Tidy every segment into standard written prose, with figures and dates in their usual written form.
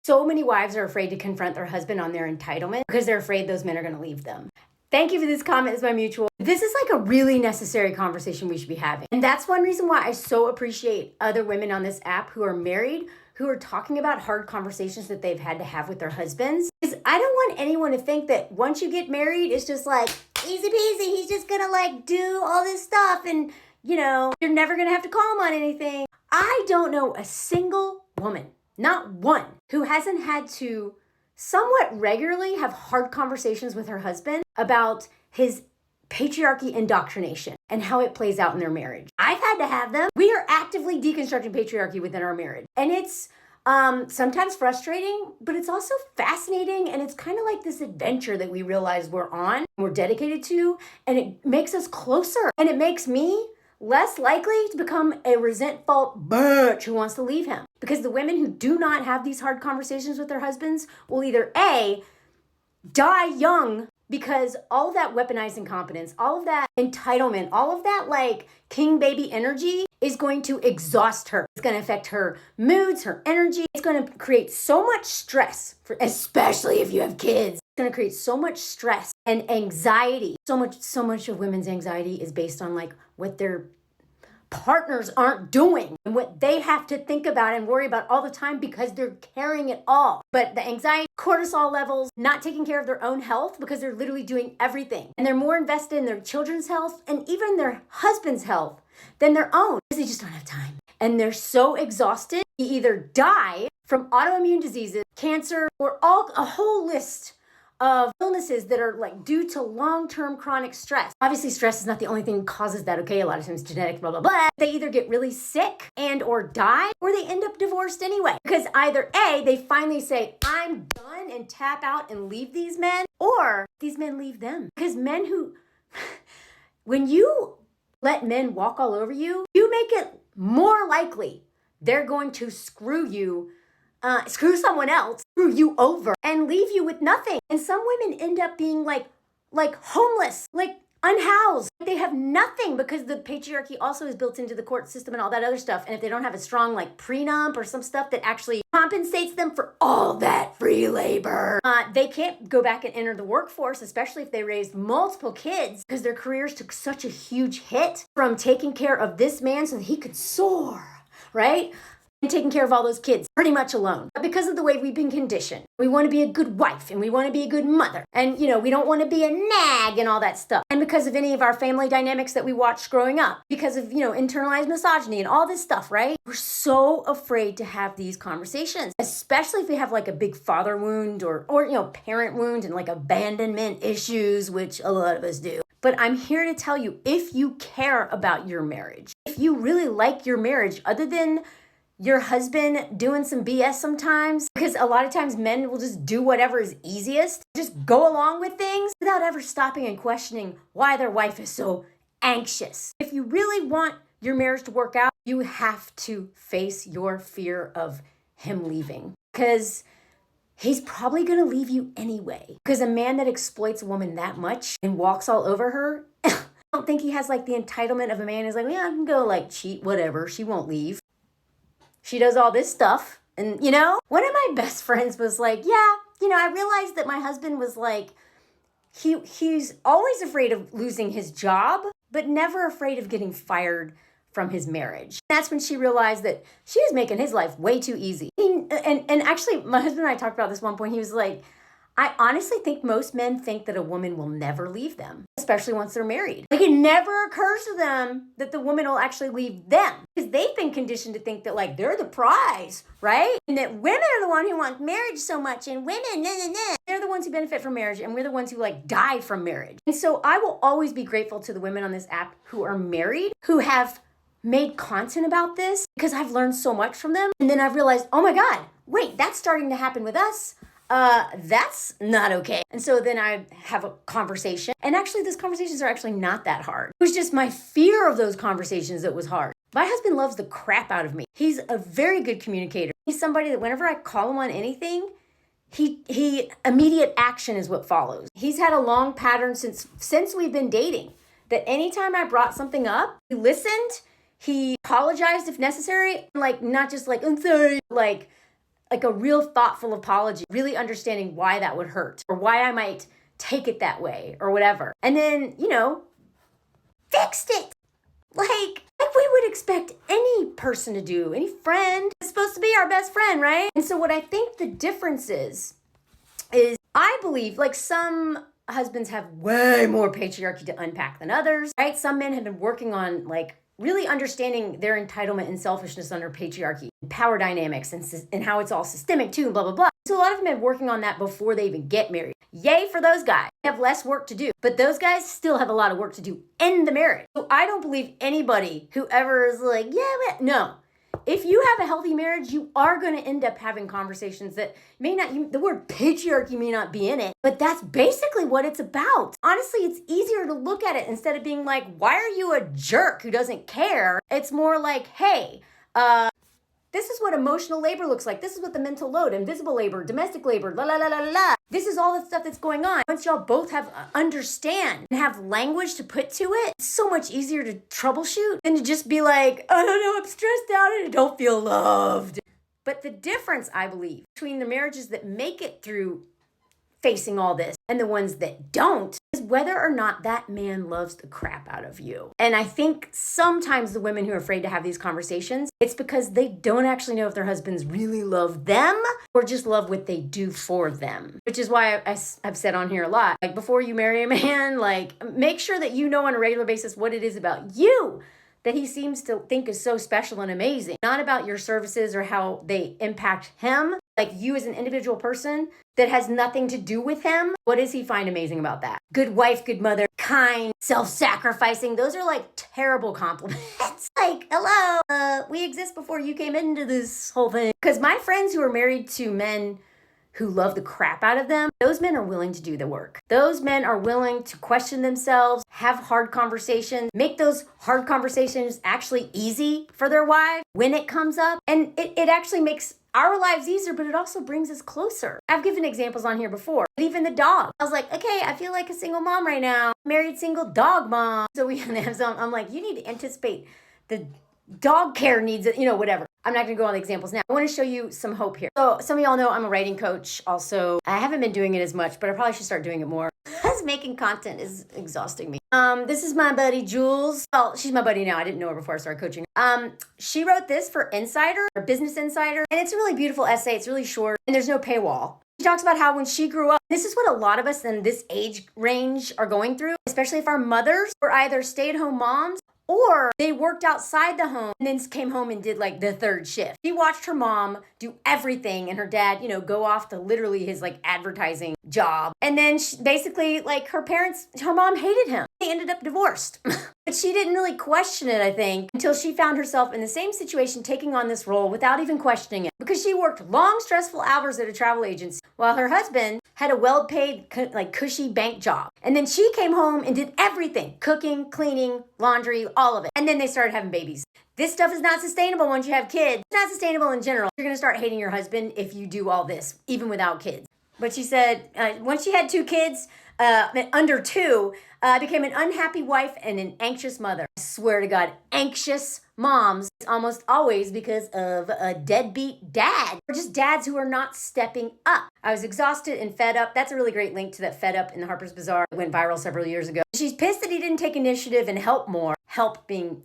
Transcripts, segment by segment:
So many wives are afraid to confront their husband on their entitlement because they're afraid those men are going to leave them. Thank you for this comment. It's my mutual. This is like a really necessary conversation we should be having. And that's one reason why I so appreciate other women on this app who are married, who are talking about hard conversations that they've had to have with their husbands. Because I don't want anyone to think that once you get married, it's just like easy peasy. He's just gonna like do all this stuff and, you're never gonna have to call him on anything. I don't know a single woman, not one, who hasn't had to somewhat regularly have hard conversations with her husband about his patriarchy indoctrination and how it plays out in their marriage. I've had to have them. We are actively deconstructing patriarchy within our marriage. And it's sometimes frustrating, but it's also fascinating. And it's kind of like this adventure that we realize we're on, we're dedicated to, and it makes us closer. And it makes me less likely to become a resentful bitch who wants to leave him. Because the women who do not have these hard conversations with their husbands will either A, die young because all of that weaponized incompetence, all of that entitlement, all of that like king baby energy is going to exhaust her. It's going to affect her moods, her energy. It's going to create so much stress, especially if you have kids. It's going to create so much stress and anxiety. So much of women's anxiety is based on like what their partners aren't doing and what they have to think about and worry about all the time because they're carrying it all. But the anxiety, cortisol levels, not taking care of their own health because they're literally doing everything. And they're more invested in their children's health and even their husband's health than their own because they just don't have time. And they're so exhausted, you either die from autoimmune diseases, cancer, or a whole list of illnesses that are like due to long-term chronic stress. Obviously, stress is not the only thing that causes that, okay? A lot of times genetics, blah, blah, blah. They either get really sick and or die, or they end up divorced anyway. Because either A, they finally say, I'm done and tap out and leave these men, or these men leave them. Because men who, when you let men walk all over you, you make it more likely they're going to screw you, screw someone else, screw you over, and leave you with nothing. And some women end up being like homeless, like unhoused. They have nothing because the patriarchy also is built into the court system and all that other stuff. And if they don't have a strong like prenup or some stuff that actually compensates them for all that free labor, they can't go back and enter the workforce, especially if they raised multiple kids because their careers took such a huge hit from taking care of this man so that he could soar, right? And taking care of all those kids pretty much alone. But because of the way we've been conditioned, we want to be a good wife and we want to be a good mother. And, we don't want to be a nag and all that stuff. And because of any of our family dynamics that we watched growing up, because of, internalized misogyny and all this stuff, right? We're so afraid to have these conversations, especially if we have like a big father wound or parent wound and like abandonment issues, which a lot of us do. But I'm here to tell you, if you care about your marriage, if you really like your marriage, other than your husband doing some BS sometimes, because a lot of times men will just do whatever is easiest, just go along with things without ever stopping and questioning why their wife is so anxious. If you really want your marriage to work out, you have to face your fear of him leaving, because he's probably going to leave you anyway. Because a man that exploits a woman that much and walks all over her, I don't think he has like the entitlement of a man who's like, yeah, I can go like cheat, whatever, she won't leave. She does all this stuff. And, one of my best friends was like, yeah, I realized that my husband was like, he's always afraid of losing his job, but never afraid of getting fired from his marriage. That's when she realized that she was making his life way too easy. And actually, my husband and I talked about this one point. He was like, I honestly think most men think that a woman will never leave them, especially once they're married. Like it never occurs to them that the woman will actually leave them because they've been conditioned to think that like they're the prize, right? And that women are the one who want marriage so much and women, they're the ones who benefit from marriage and we're the ones who like die from marriage. And so I will always be grateful to the women on this app who are married, who have made content about this because I've learned so much from them. And then I've realized, oh my God, wait, that's starting to happen with us. That's not okay. And so then I have a conversation. And actually, those conversations are actually not that hard. It was just my fear of those conversations that was hard. My husband loves the crap out of me. He's a very good communicator. He's somebody that whenever I call him on anything, he immediate action is what follows. He's had a long pattern since we've been dating that anytime I brought something up, he listened, he apologized if necessary, like not just like, I'm sorry, like like a real thoughtful apology, really understanding why that would hurt or why I might take it that way or whatever. And then, fixed it. Like we would expect any person to do, any friend is supposed to be our best friend, right? And so what I think the difference is I believe like some husbands have way more patriarchy to unpack than others, right? Some men have been working on like really understanding their entitlement and selfishness under patriarchy, power dynamics, and how it's all systemic too, blah, blah, blah. So a lot of them have been working on that before they even get married. Yay for those guys. They have less work to do, but those guys still have a lot of work to do in the marriage. So I don't believe anybody who ever is like, no. If you have a healthy marriage, you are going to end up having conversations that may not, the word patriarchy may not be in it, but that's basically what it's about. Honestly, it's easier to look at it instead of being like, why are you a jerk who doesn't care? It's more like, hey, this is what emotional labor looks like. This is what the mental load, invisible labor, domestic labor, la la la la la. This is all the stuff that's going on. Once y'all both have understand and have language to put to it, it's so much easier to troubleshoot than to just be like, I don't know, I'm stressed out and I don't feel loved. But the difference, I believe, between the marriages that make it through facing all this and the ones that don't is whether or not that man loves the crap out of you. And I think sometimes the women who are afraid to have these conversations, it's because they don't actually know if their husbands really love them or just love what they do for them. Which is why I've said on here a lot, like before you marry a man, like make sure that you know on a regular basis what it is about you that he seems to think is so special and amazing. Not about your services or how they impact him, like you as an individual person that has nothing to do with him. What does he find amazing about that? Good wife, good mother, kind, self-sacrificing. Those are like terrible compliments. Like, hello, we exist before you came into this whole thing. Because my friends who are married to men who love the crap out of them, those men are willing to do the work. Those men are willing to question themselves, have hard conversations, make those hard conversations actually easy for their wives when it comes up. And it actually makes our lives easier, but it also brings us closer. I've given examples on here before, but even the dog. I was like, okay, I feel like a single mom right now, married single dog mom. So we have some, I'm like, you need to anticipate the dog care needs, whatever. I'm not going to go on the examples now. I want to show you some hope here. So some of y'all know I'm a writing coach also. I haven't been doing it as much, but I probably should start doing it more. Because making content is exhausting me. This is my buddy Jules. Well, she's my buddy now. I didn't know her before I started coaching. She wrote this for Insider, or Business Insider, and it's a really beautiful essay. It's really short, and there's no paywall. She talks about how when she grew up, this is what a lot of us in this age range are going through, especially if our mothers were either stay-at-home moms or they worked outside the home and then came home and did like the third shift. She watched her mom do everything and her dad, go off to literally his like advertising job. And then basically like her mom hated him. They ended up divorced. But she didn't really question it, I think, until she found herself in the same situation taking on this role without even questioning it. Because she worked long, stressful hours at a travel agency while her husband had a well-paid, like cushy bank job. And then she came home and did everything, cooking, cleaning, laundry, all of it. And then they started having babies. This stuff is not sustainable once you have kids. It's not sustainable in general. You're going to start hating your husband if you do all this, even without kids. But she said once she had 2 kids, under 2, became an unhappy wife and an anxious mother. I swear to God, anxious moms, it's almost always because of a deadbeat dad or just dads who are not stepping up. I was exhausted and fed up. That's a really great link to that Fed Up in the Harper's Bazaar. It went viral several years ago. She's pissed that he didn't take initiative and help more. Help being,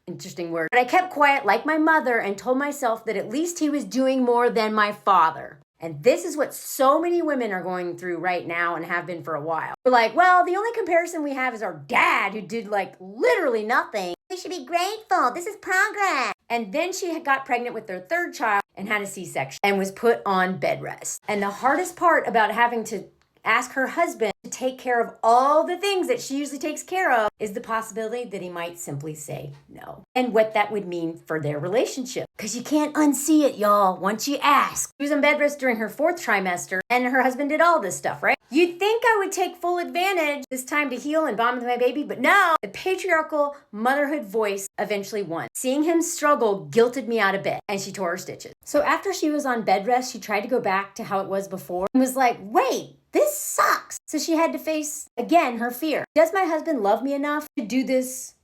interesting word. But I kept quiet like my mother and told myself that at least he was doing more than my father. And this is what so many women are going through right now and have been for a while. We're like, well, the only comparison we have is our dad who did like literally nothing. We should be grateful. This is progress. And then she got pregnant with their 3rd child and had a C-section and was put on bed rest. And the hardest part about having to ask her husband to take care of all the things that she usually takes care of is the possibility that he might simply say no. And what that would mean for their relationship. Because you can't unsee it, y'all, once you ask. She was on bed rest during her 4th trimester, and her husband did all this stuff, right? You'd think I would take full advantage this time to heal and bond with my baby, but no. The patriarchal motherhood voice eventually won. Seeing him struggle guilted me out of bed, and she tore her stitches. So after she was on bed rest, she tried to go back to how it was before and was like, wait, this sucks. So she had to face, again, her fear. Does my husband love me enough to do this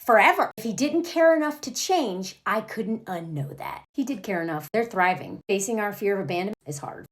forever. If he didn't care enough to change, I couldn't unknow that. He did care enough. They're thriving. Facing our fear of abandonment is hard.